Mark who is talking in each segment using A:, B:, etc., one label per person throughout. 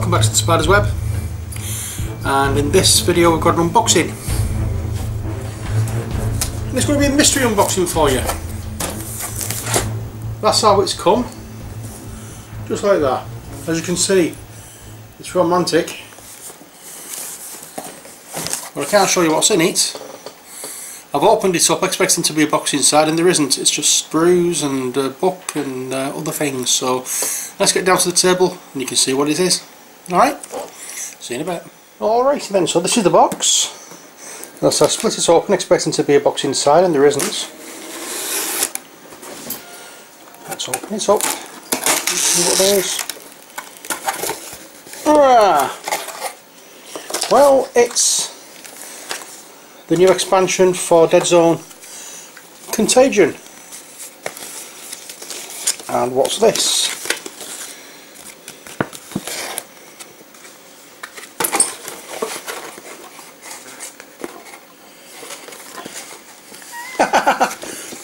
A: welcome back to the Spider's Web, and in this video we've got an unboxing. And it's going to be a mystery unboxing for you. That's how it's come, just like that. As you can see, it's romantic, but I can't show you what's in it. I've opened it up expecting to be a box inside, and there isn't. It's just sprues and a book and other things. So let's get down to the table and you can see what it is. Alright, see you in a bit. Alright then, so this is the box. So I split it open expecting to be a box inside, and there isn't. Let's open it up and see what there is. Well, it's the new expansion for Deadzone, Contagion. And what's this?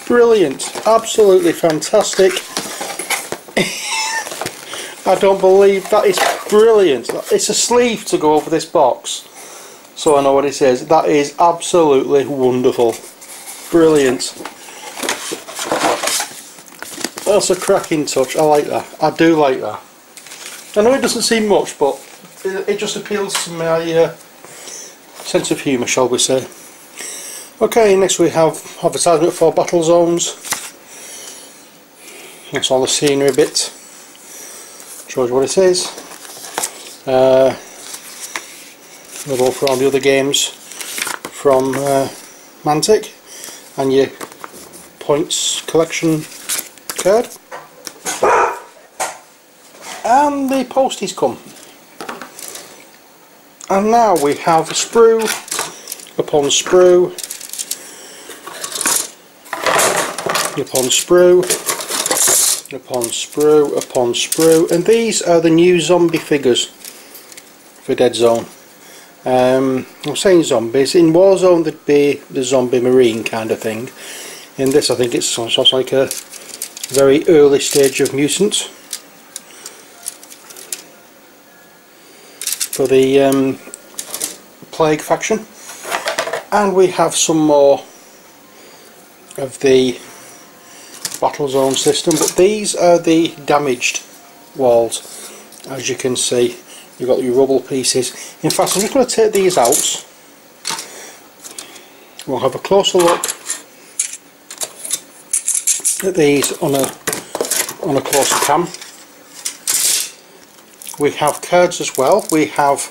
A: Brilliant, absolutely fantastic. I don't believe that is brilliant. It's a sleeve to go over this box, so I know what it is. That is absolutely wonderful. Brilliant. That's a cracking touch. I like that. I do like that. I know it doesn't seem much, but it just appeals to my sense of humour, shall we say. Okay, next we have advertisement for battle zones. That's all the scenery bit. Shows you what it is. They're both around the other games from Mantic, and your points collection card. And the posties come. And now we have sprue upon sprue upon sprue upon sprue upon sprue, and these are the new zombie figures for Deadzone. I'm saying zombies. In Warzone there'd be the zombie marine kind of thing. In this I think it's sort of like a very early stage of mutant for the plague faction. And we have some more of the battle zone system, but these are the damaged walls. As you can see, you've got your rubble pieces. In fact, I'm just going to take these out. We'll have a closer look at these on a closer cam. We have cards as well. We have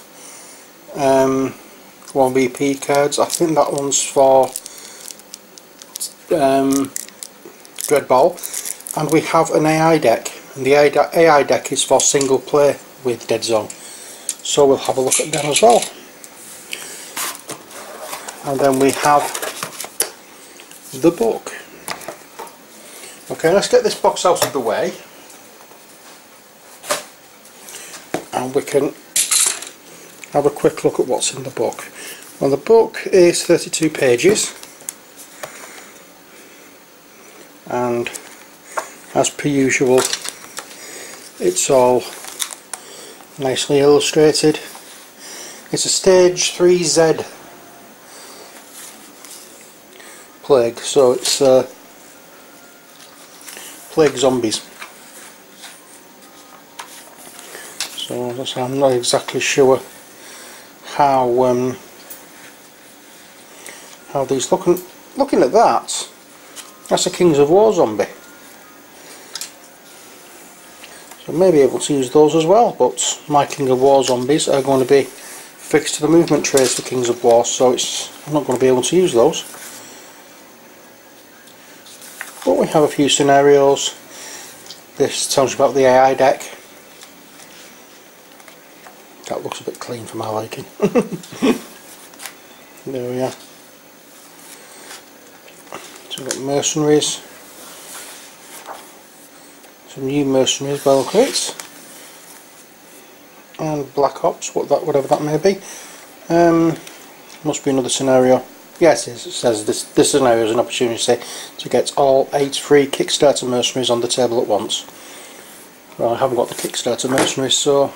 A: 1VP cards. I think that one's for Dreadball, and we have an AI deck, and the AI deck is for single play with Deadzone, so we'll have a look at them as well. And then we have the book. Okay, let's get this box out of the way and we can have a quick look at what's in the book. Well, the book is 32 pages, and as per usual it's all nicely illustrated. It's a stage 3Z plague, so it's plague zombies. So I'm not exactly sure how these looking at that. That's a Kings of War zombie. So I may be able to use those as well, but my King of War zombies are going to be fixed to the movement trays for Kings of War, so I'm not going to be able to use those. But we have a few scenarios. This tells you about the AI deck. That looks a bit clean for my liking. There we are. So we've got mercenaries, some new mercenaries by the look of it, and Black Ops, whatever that may be. Must be another scenario. Yes, it says this scenario is an opportunity to get all 8 free Kickstarter mercenaries on the table at once. Well, I haven't got the Kickstarter mercenaries, so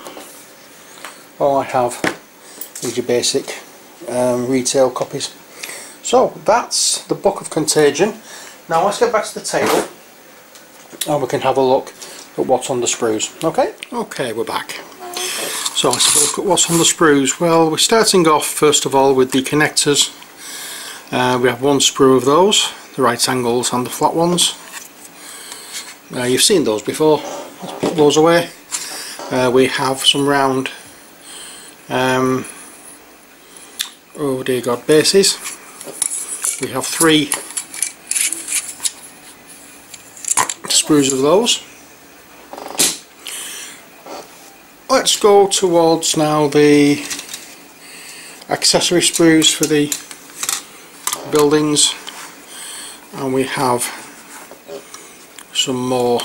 A: all I have is your basic retail copies. So that's the Book of Contagion. Now let's get back to the table and we can have a look at what's on the sprues. Okay, we're back. So let's have a look at what's on the sprues. Well, we're starting off first of all with the connectors. We have one sprue of those, the right angles and the flat ones. You've seen those before. Let's put those away. We have some round oh dear god, bases. We have 3 sprues of those. Let's go towards now the accessory sprues for the buildings, and we have some more,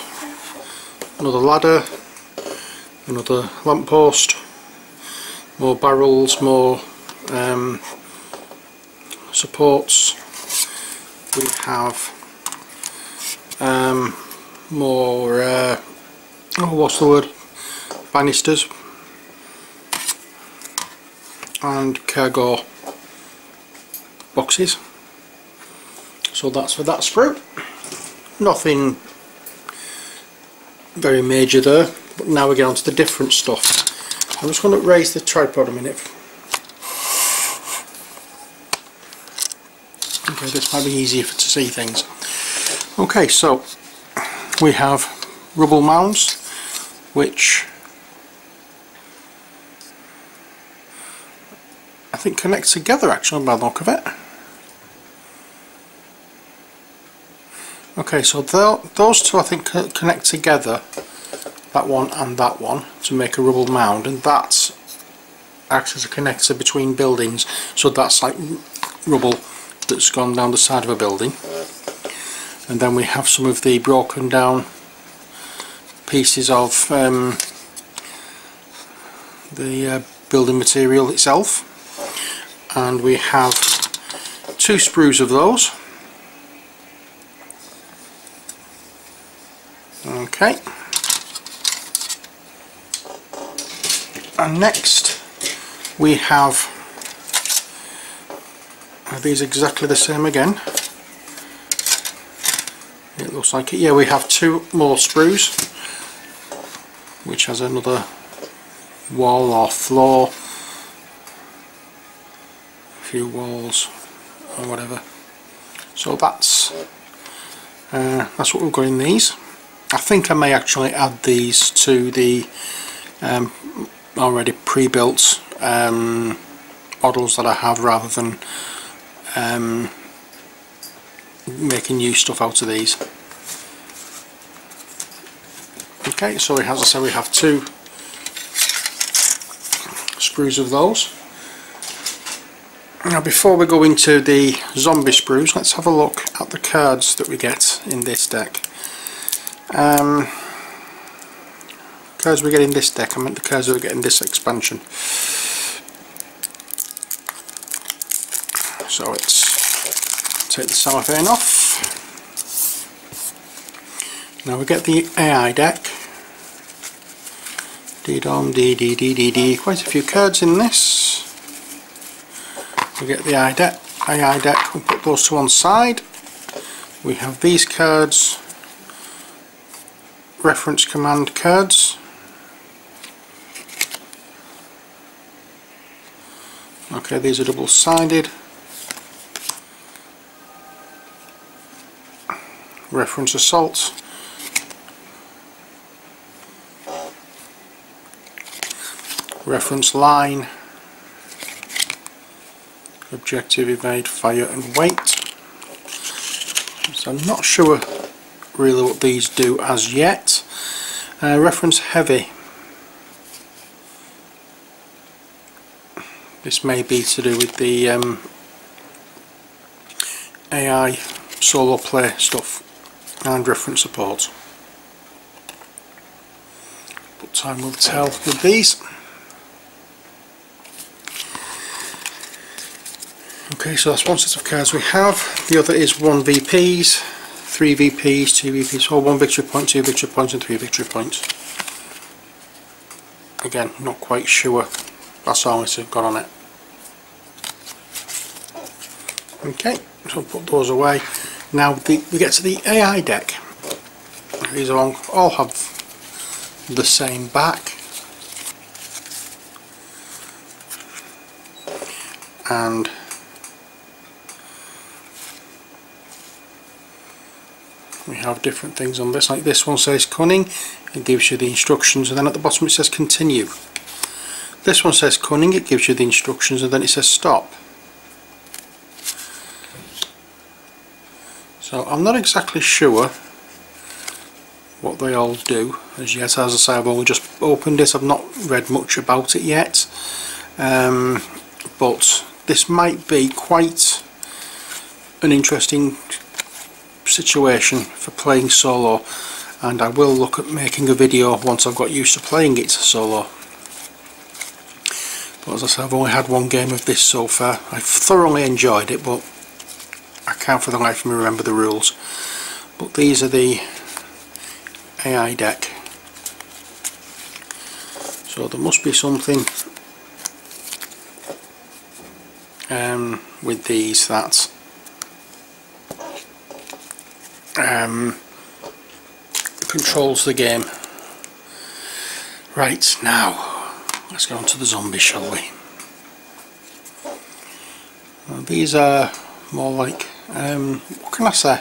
A: another ladder, another lamppost, more barrels, more supports. We have more oh, what's the word, banisters and cargo boxes. So that's for that sprue. Nothing very major there, but now we get on to the different stuff. I'm just going to raise the tripod a minute. Okay, this might be easier to see things. Okay, so we have rubble mounds, which I think connect together actually by the look of it. Okay, so those two I think connect together, that one and that one, to make a rubble mound, and that acts as a connector between buildings, so that's like rubble that's gone down the side of a building. And then we have some of the broken down pieces of the building material itself, and we have 2 sprues of those. Okay, and next we have, are these exactly the same again? It looks like it. Yeah, we have 2 more sprues, which has another wall or floor, a few walls or whatever. So that's what we've got in these. I think I may actually add these to the already pre-built models that I have, rather than making new stuff out of these. Okay, so as I said, we have 2 sprues of those. Now before we go into the zombie sprues, let's have a look at the cards that we get in this deck. Cards we get in this deck, I meant the cards that we get in this expansion. So let's take the cellophane off. Now we get the AI deck. Deadzone, D, quite a few cards in this. We get the AI deck, we'll put those to one side. We have these cards, reference command cards. Okay, these are double-sided. Reference assault. Reference line. Objective, evade, fire and wait. So I'm not sure really what these do as yet. Reference heavy. This may be to do with the AI solo play stuff, and reference support. But time will tell with these. Okay, so that's one set of cards we have. The other is 1 VPs, 3 VPs, 2 VPs, or 1 victory point, 2 victory points and 3 victory points. Again, not quite sure That's all it's got on it. Okay, so I'll put those away. Now we get to the AI deck. These all have the same back, and we have different things on this. Like this one says cunning, it gives you the instructions, and then at the bottom it says continue. This one says cunning, it gives you the instructions, and then it says stop. So I'm not exactly sure what they all do as yet. As I say, I've only just opened it, I've not read much about it yet, but this might be quite an interesting situation for playing solo, and I will look at making a video once I've got used to playing it solo. But as I say, I've only had one game of this so far. I've thoroughly enjoyed it, but I can't for the life of me remember the rules. But these are the AI deck, so there must be something with these that controls the game. Right, now let's go on to the zombies, shall we? Well, these are more like what can I say?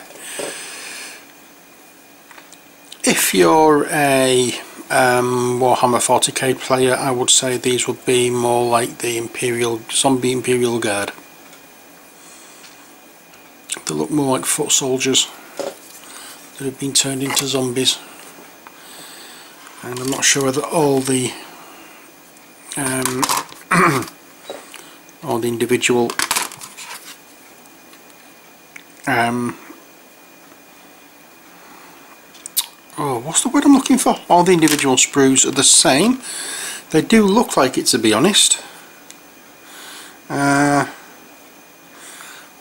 A: If you're a Warhammer 40k player, I would say these would be more like the zombie Imperial Guard. They look more like foot soldiers that have been turned into zombies, and I'm not sure whether all the individual what's the word I'm looking for? All the individual sprues are the same. They do look like it, to be honest. I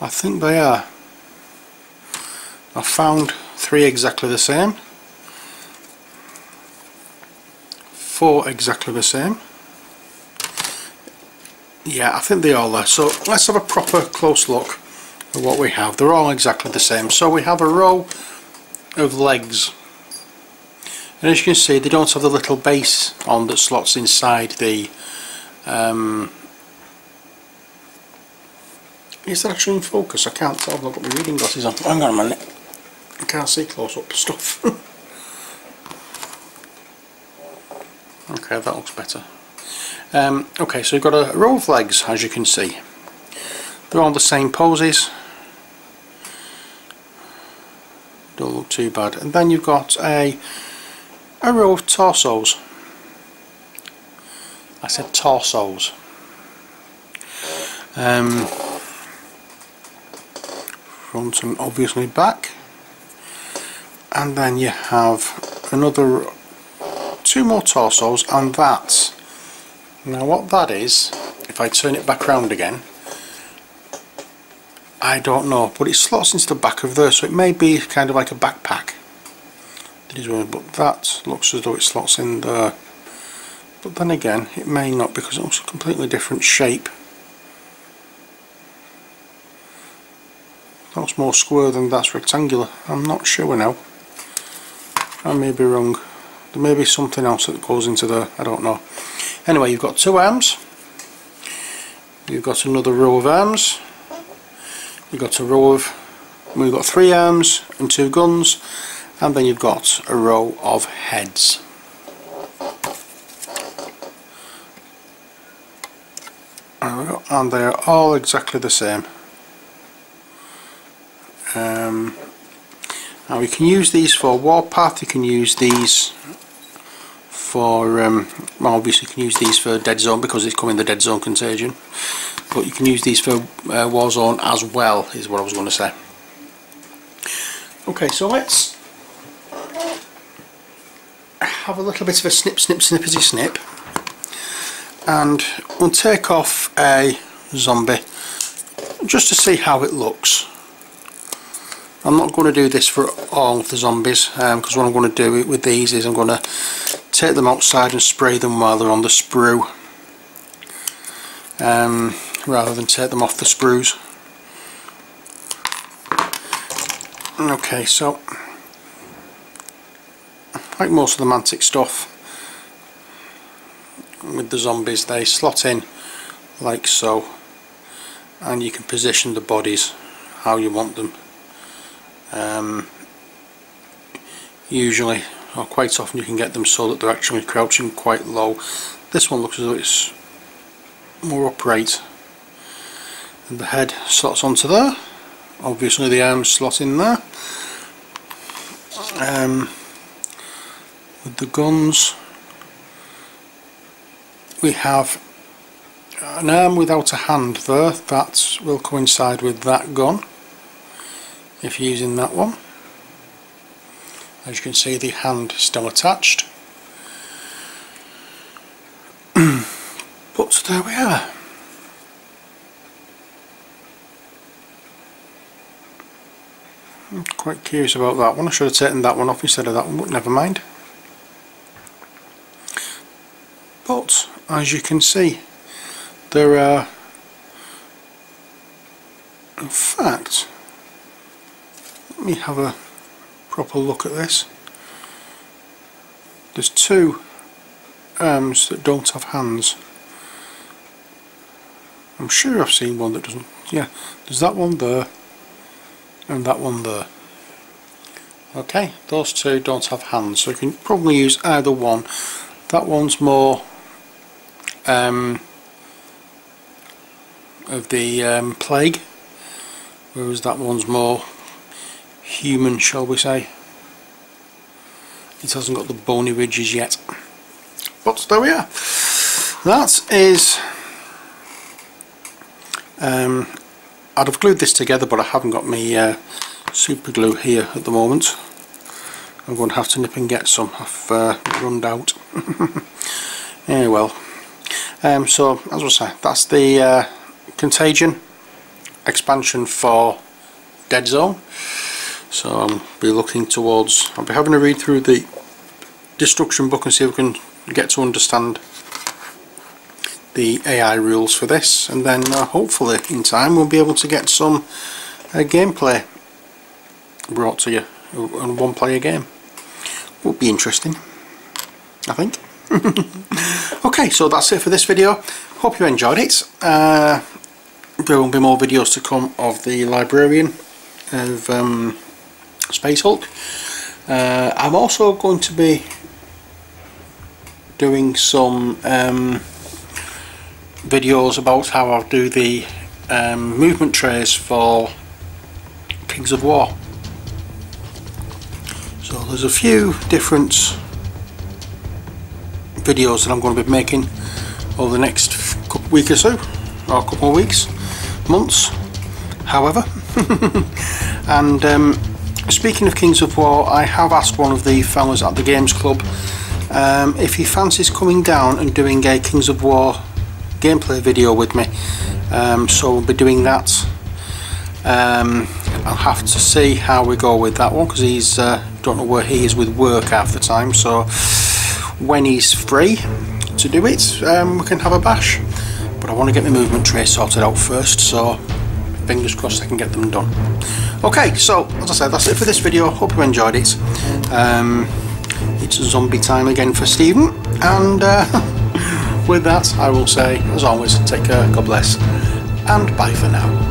A: think they are. I found 3 exactly the same, 4 exactly the same. Yeah, I think they all are. So let's have a proper close look at what we have. They're all exactly the same. So we have a row of legs, and as you can see, they don't have the little base on that slots inside the is that actually in focus? I can't tell. I've not got my reading glasses on. Hang on a minute, I can't see close up stuff. Okay, that looks better. Okay, so you've got a row of legs, as you can see. They're all the same poses. Don't look too bad. And then you've got a row of torsos. I said torsos. Front and obviously back. And then you have another 2 more torsos, and that. Now what that is, if I turn it back round again, I don't know, but it slots into the back of there, so it may be kind of like a backpack. It is weird, but that looks as though it slots in there. But then again, it may not, because it looks a completely different shape. That's more square than that's rectangular. I'm not sure now. I may be wrong. There may be something else that goes into there, I don't know. Anyway, you've got 2 arms. You've got another row of arms. You've got a row of... we've got 3 arms and 2 guns. And then you've got a row of heads. There we go. And they are all exactly the same. Now you can use these for Warpath, you can use these for, well, obviously you can use these for Deadzone because it's coming in the Deadzone Contagion, but you can use these for Warzone as well, is what I was going to say. Okay, so let's have a little bit of a snip, snip, snippety snip, and we'll take off a zombie just to see how it looks. I'm not going to do this for all of the zombies, because what I'm going to do with these is I'm going to take them outside and spray them while they're on the sprue. rather than take them off the sprues. Okay, so like most of the Mantic stuff with the zombies, they slot in like so, and you can position the bodies how you want them. Usually, or quite often, you can get them so that they're actually crouching quite low. This one looks as though it's more upright, and the head slots onto there. Obviously the arms slot in there. With the guns, we have an arm without a hand there. That will coincide with that gun if you're using that one. As you can see, the hand is still attached. But there we are. I'm quite curious about that one. I should have taken that one off instead of that one, but never mind. But as you can see, there are, in fact, let me have a proper look at this. There's two arms that don't have hands. I'm sure I've seen one that doesn't. Yeah, there's that one there and that one there. Okay, those two don't have hands, so you can probably use either one. That one's more of the plague, whereas that one's more human, shall we say. It hasn't got the bony ridges yet. But there we are. That is I'd have glued this together, but I haven't got my super glue here at the moment. I'm going to have to nip and get some. I've run out. Yeah, well. So as I say, that's the Contagion expansion for Deadzone. So I'll be looking towards. I'll be having a read through the destruction book and see if we can get to understand the AI rules for this, and then hopefully in time we'll be able to get some gameplay brought to you on one player game. Would be interesting, I think. Okay, so that's it for this video. Hope you enjoyed it. There will be more videos to come of the Librarian of Space Hulk. I'm also going to be doing some videos about how I do the movement trays for Kings of War. So there's a few different videos that I'm going to be making over the next week or so, or a couple of weeks, months, however. And speaking of Kings of War, I have asked one of the fellas at the Games Club if he fancies coming down and doing a Kings of War gameplay video with me. So we'll be doing that. I'll have to see how we go with that one, because he's don't know where he is with work half the time, so when he's free to do it, we can have a bash. But I want to get my movement tray sorted out first, so fingers crossed I can get them done. Okay, so as I said, that's it for this video. Hope you enjoyed it. It's zombie time again for Stephen, and with that I will say, as always, take care, God bless, and bye for now.